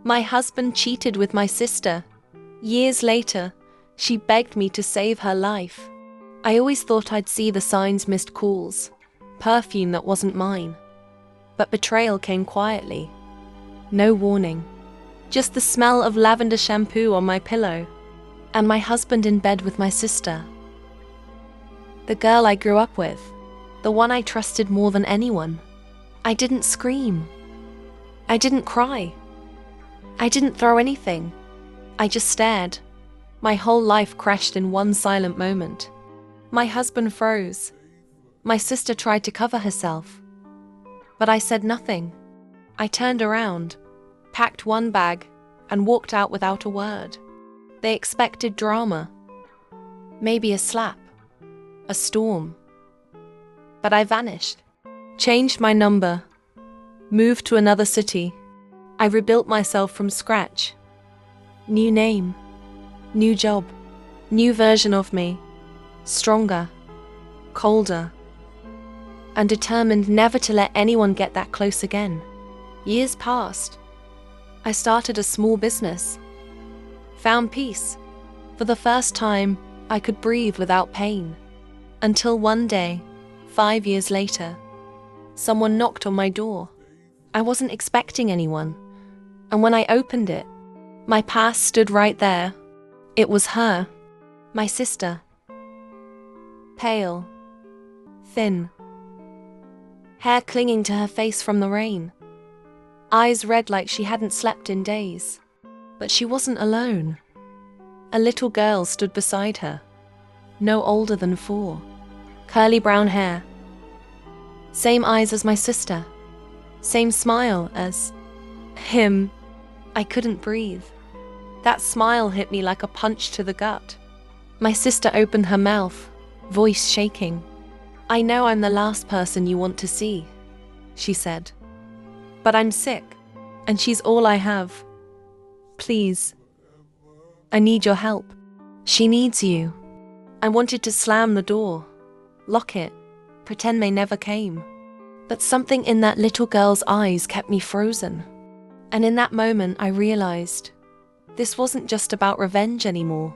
My husband cheated with my sister. Years later, she begged me to save her life. I always thought I'd see the signs: missed calls, perfume that wasn't mine. But betrayal came quietly. No warning. Just the smell of lavender shampoo on my pillow, and my husband in bed with my sister. The girl I grew up with, the one I trusted more than anyone. I didn't scream. I didn't cry. I didn't throw anything. I just stared. My whole life crashed in one silent moment. My husband froze. My sister tried to cover herself. But I said nothing. I turned around, packed one bag, and walked out without a word. They expected drama. Maybe a slap. A storm. But I vanished. Changed my number. Moved to another city. I rebuilt myself from scratch. New name. New job. New version of me. Stronger. Colder. And determined never to let anyone get that close again. Years passed. I started a small business. Found peace. For the first time, I could breathe without pain. Until one day, 5 years later, someone knocked on my door. I wasn't expecting anyone. And when I opened it, my past stood right there. It was her, my sister. Pale. Thin. Hair clinging to her face from the rain. Eyes red like she hadn't slept in days. But she wasn't alone. A little girl stood beside her. No older than 4. Curly brown hair. Same eyes as my sister. Same smile as him. I couldn't breathe. That smile hit me like a punch to the gut. My sister opened her mouth, voice shaking. "I know I'm the last person you want to see," she said. "But I'm sick, and she's all I have. Please. I need your help. She needs you." I wanted to slam the door, lock it, pretend they never came. But something in that little girl's eyes kept me frozen. And in that moment I realized this wasn't just about revenge anymore.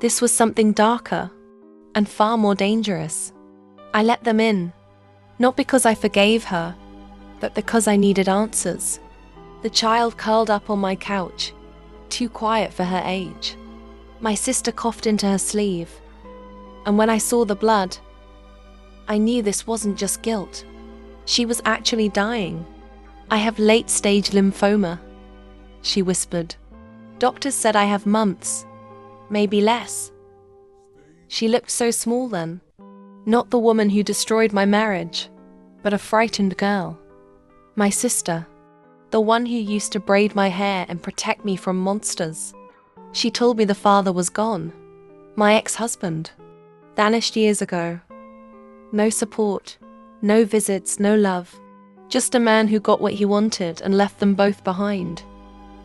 This was something darker and far more dangerous. I let them in, not because I forgave her, but because I needed answers. The child curled up on my couch, too quiet for her age. My sister coughed into her sleeve, and when I saw the blood, I knew this wasn't just guilt. She was actually dying. "I have late-stage lymphoma," she whispered. "Doctors said I have months, maybe less." She looked so small then. Not the woman who destroyed my marriage, but a frightened girl. My sister, the one who used to braid my hair and protect me from monsters. She told me the father was gone. My ex-husband. Vanished years ago. No support, no visits, no love. Just a man who got what he wanted and left them both behind.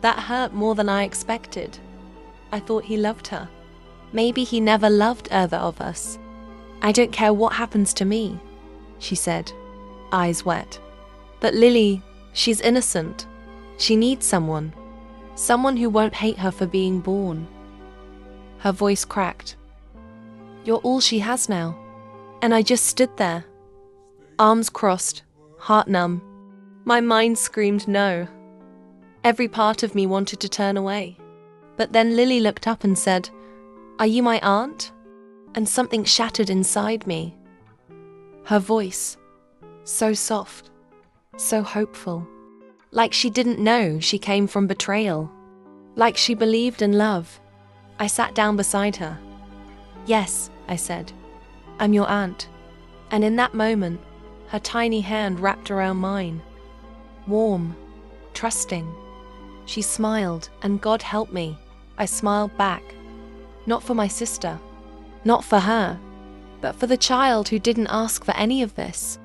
That hurt more than I expected. I thought he loved her. Maybe he never loved either of us. "I don't care what happens to me," she said, eyes wet. "But Lily, she's innocent. She needs someone. Someone who won't hate her for being born." Her voice cracked. "You're all she has now." And I just stood there, arms crossed, heart numb. My mind screamed no. Every part of me wanted to turn away. But then Lily looked up and said, "Are you my aunt?" And something shattered inside me. Her voice, so soft, so hopeful. Like she didn't know she came from betrayal. Like she believed in love. I sat down beside her. "Yes," I said, "I'm your aunt." And in that moment, her tiny hand wrapped around mine. Warm, trusting. She smiled, and God help me, I smiled back. Not for my sister, not for her, but for the child who didn't ask for any of this.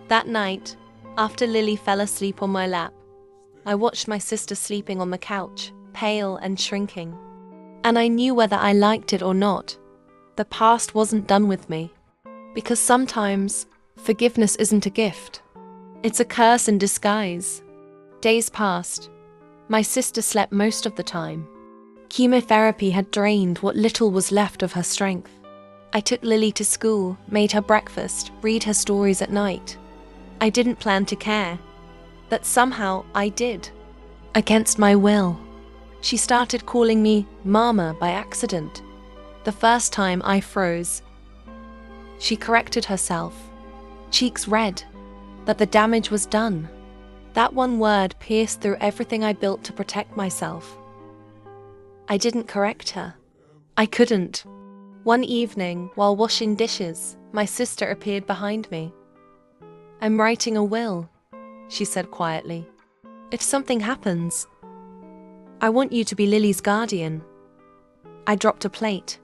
That night, after Lily fell asleep on my lap, I watched my sister sleeping on the couch, pale and shrinking. And I knew whether I liked it or not, the past wasn't done with me. Because sometimes, forgiveness isn't a gift. It's a curse in disguise. Days passed. My sister slept most of the time. Chemotherapy had drained what little was left of her strength. I took Lily to school, made her breakfast, read her stories at night. I didn't plan to care. But somehow I did. Against my will. She started calling me Mama by accident. The first time I froze. She corrected herself, cheeks red, that the damage was done. That one word pierced through everything I built to protect myself. I didn't correct her. I couldn't. One evening, while washing dishes, my sister appeared behind me. "I'm writing a will," she said quietly. "If something happens, I want you to be Lily's guardian." I dropped a plate.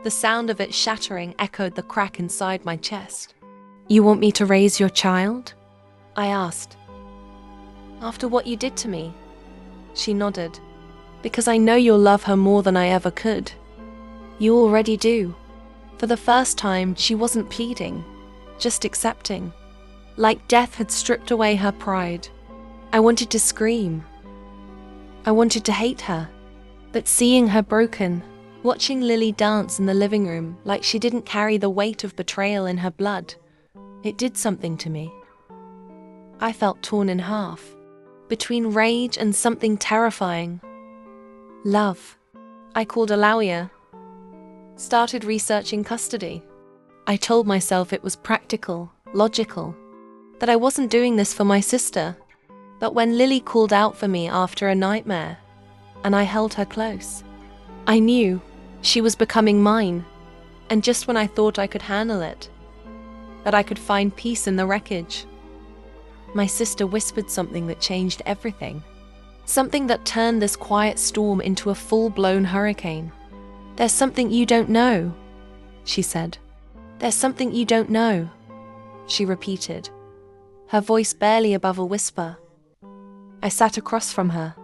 The sound of it shattering echoed the crack inside my chest. "You want me to raise your child?" I asked. "After what you did to me?" She nodded. "Because I know you'll love her more than I ever could." "You already do." For the first time, she wasn't pleading, just accepting. Like death had stripped away her pride. I wanted to scream. I wanted to hate her. But seeing her broken, watching Lily dance in the living room like she didn't carry the weight of betrayal in her blood, it did something to me. I felt torn in half, between rage and something terrifying. Love. I called a lawyer. Started researching custody. I told myself it was practical, logical, that I wasn't doing this for my sister. But when Lily called out for me after a nightmare, and I held her close, I knew she was becoming mine, and just when I thought I could handle it, that I could find peace in the wreckage, my sister whispered something that changed everything. Something that turned this quiet storm into a full-blown hurricane. "There's something you don't know," she said. "There's something you don't know," she repeated, her voice barely above a whisper. I sat across from her,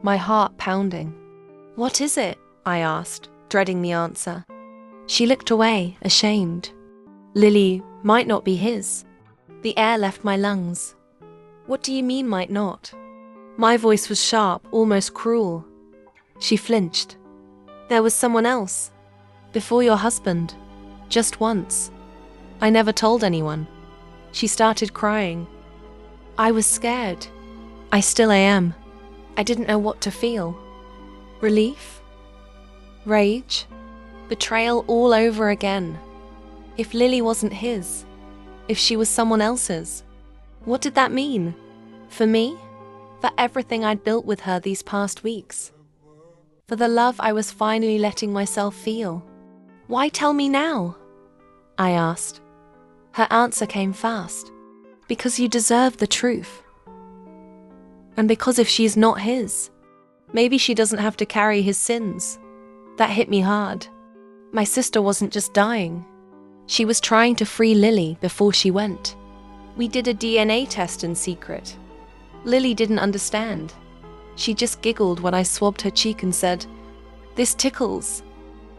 my heart pounding. "What is it?" I asked, dreading the answer. She looked away, ashamed. "Lily might not be his." The air left my lungs. "What do you mean, might not?" My voice was sharp, almost cruel. She flinched. "There was someone else. Before your husband. Just once. I never told anyone." She started crying. I was scared. I still am. I didn't know what to feel. Relief? Rage? Betrayal all over again. If Lily wasn't his, if she was someone else's, what did that mean? For me? For everything I'd built with her these past weeks? For the love I was finally letting myself feel? "Why tell me now?" I asked. Her answer came fast. "Because you deserve the truth. And because if she's not his, maybe she doesn't have to carry his sins." That hit me hard. My sister wasn't just dying. She was trying to free Lily before she went. We did a DNA test in secret. Lily didn't understand. She just giggled when I swabbed her cheek and said, "This tickles."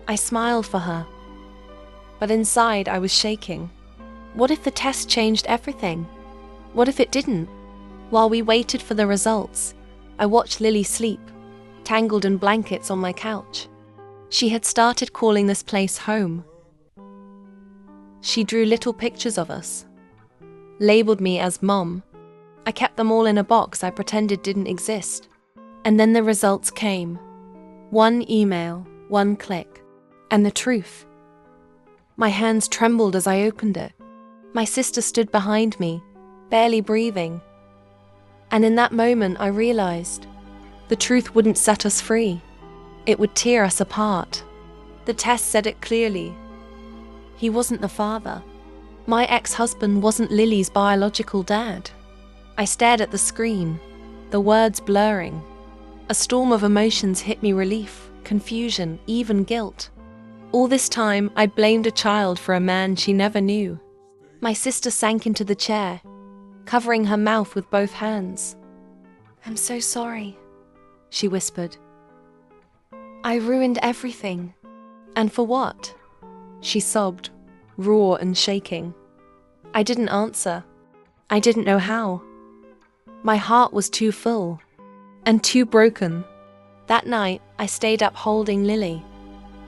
I smiled for her. But inside I was shaking. What if the test changed everything? What if it didn't? While we waited for the results, I watched Lily sleep, tangled in blankets on my couch. She had started calling this place home. She drew little pictures of us, labeled me as Mom. I kept them all in a box I pretended didn't exist. And then the results came. One email, one click, and the truth. My hands trembled as I opened it. My sister stood behind me, barely breathing. And in that moment I realized the truth wouldn't set us free. It would tear us apart. The test said it clearly. He wasn't the father. My ex-husband wasn't Lily's biological dad. I stared at the screen, the words blurring. A storm of emotions hit me: relief, confusion, even guilt. All this time, I blamed a child for a man she never knew. My sister sank into the chair, covering her mouth with both hands. "I'm so sorry," she whispered. "I ruined everything." "And for what?" She sobbed, raw and shaking. I didn't answer. I didn't know how. My heart was too full. and too broken. That night, I stayed up holding Lily,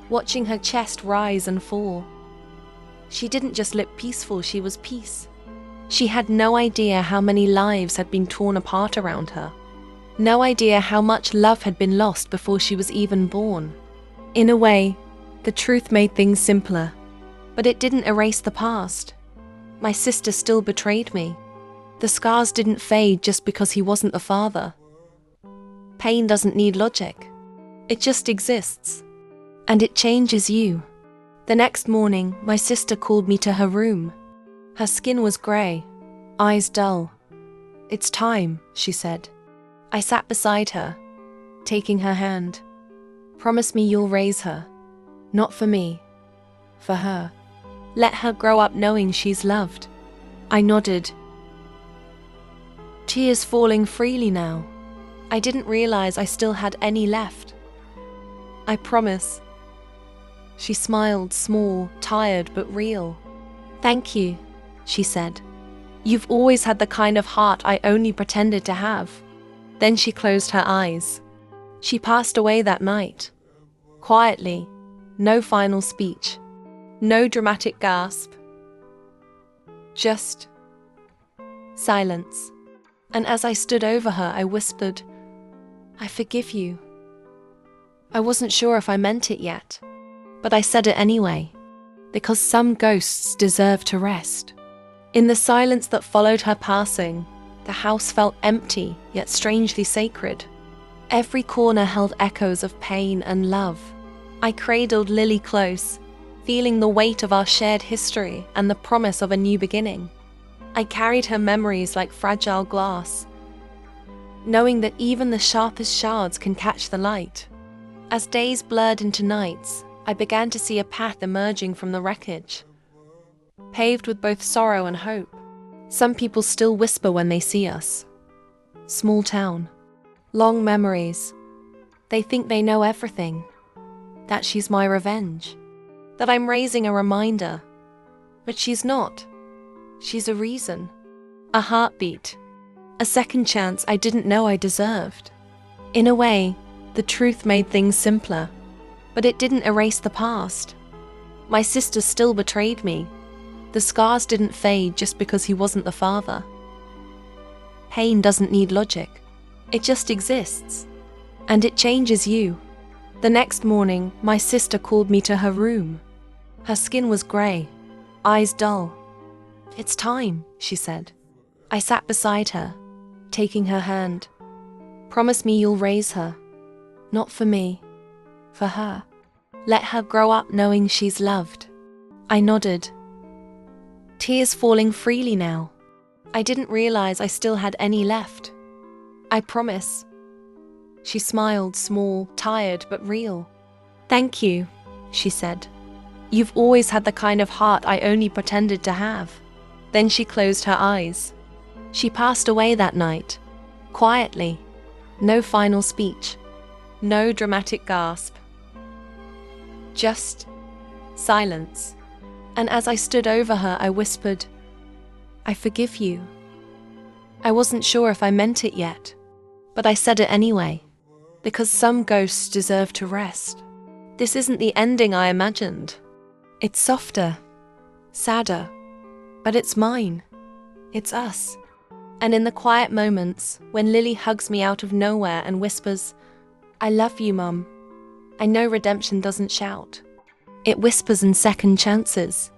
watching her chest rise and fall. She didn't just look peaceful, she was peace. She had no idea how many lives had been torn apart around her. No idea how much love had been lost before she was even born. In a way, the truth made things simpler, but it didn't erase the past. My sister still betrayed me. The scars didn't fade just because he wasn't the father. Pain doesn't need logic. It just exists. And it changes you. The next morning, my sister called me to her room. Her skin was grey, eyes dull. "It's time," she said. I sat beside her, taking her hand. "Promise me you'll raise her. Not for me, for her. Let her grow up knowing she's loved." I nodded, tears falling freely now. I didn't realize I still had any left. "I promise." She smiled, small, tired, but real. "Thank you," she said. "You've always had the kind of heart I only pretended to have." Then she closed her eyes. She passed away that night. Quietly, no final speech, no dramatic gasp. Just silence. And as I stood over her, I whispered, "I forgive you." I wasn't sure if I meant it yet, but I said it anyway, because some ghosts deserve to rest. In the silence that followed her passing, the house felt empty, yet strangely sacred. Every corner held echoes of pain and love. I cradled Lily close, feeling the weight of our shared history and the promise of a new beginning. I carried her memories like fragile glass, knowing that even the sharpest shards can catch the light. As days blurred into nights, I began to see a path emerging from the wreckage, paved with both sorrow and hope. Some people still whisper when they see us. Small town, long memories. They think they know everything, that she's my revenge, that I'm raising a reminder. But she's not. She's a reason, a heartbeat, a second chance I didn't know I deserved. In a way, the truth made things simpler, but it didn't erase the past. My sister still betrayed me. The scars didn't fade just because he wasn't the father. Pain doesn't need logic. It just exists. And it changes you. The next morning, my sister called me to her room. Her skin was grey, eyes dull. "It's time," she said. I sat beside her, taking her hand. "Promise me you'll raise her. Not for me, for her. Let her grow up knowing she's loved." I nodded, tears falling freely now. I didn't realize I still had any left. "I promise." She smiled, small, tired, but real. "Thank you," she said. "You've always had the kind of heart I only pretended to have." Then she closed her eyes. She passed away that night, quietly. No final speech, no dramatic gasp. Just silence. And as I stood over her, I whispered, "I forgive you." I wasn't sure if I meant it yet, but I said it anyway, because some ghosts deserve to rest. This isn't the ending I imagined. It's softer, sadder, but it's mine. It's us. And in the quiet moments, when Lily hugs me out of nowhere and whispers, "I love you, Mum," I know redemption doesn't shout. It whispers in second chances,